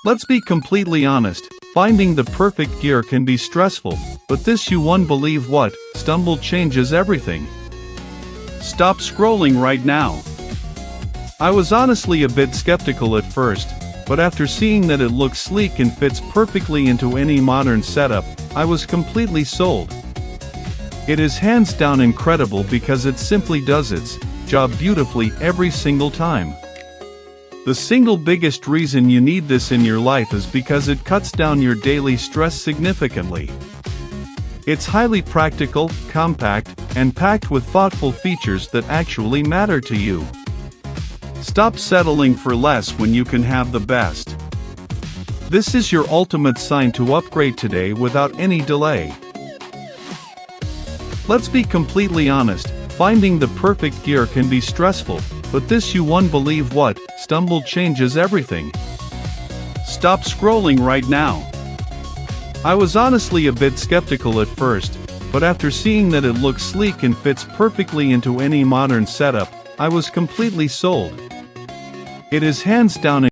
Let's be completely honest, finding the perfect gear can be stressful, but this you won't believe what, stumble changes everything. Stop scrolling right now. I was honestly a bit skeptical at first, but after seeing that it looks sleek and fits perfectly into any modern setup, I was completely sold. It is hands down incredible because it simply does its job beautifully every single time. The single biggest reason you need this in your life is because it cuts down your daily stress significantly. It's highly practical, compact, and packed with thoughtful features that actually matter to you. Stop settling for less when you can have the best. This is your ultimate sign to upgrade today without any delay. Let's be completely honest, finding the perfect gear can be stressful, but this you won't believe what, stumble changes everything. Stop scrolling right now. I was honestly a bit skeptical at first, but after seeing that it looks sleek and fits perfectly into any modern setup, I was completely sold. It is hands down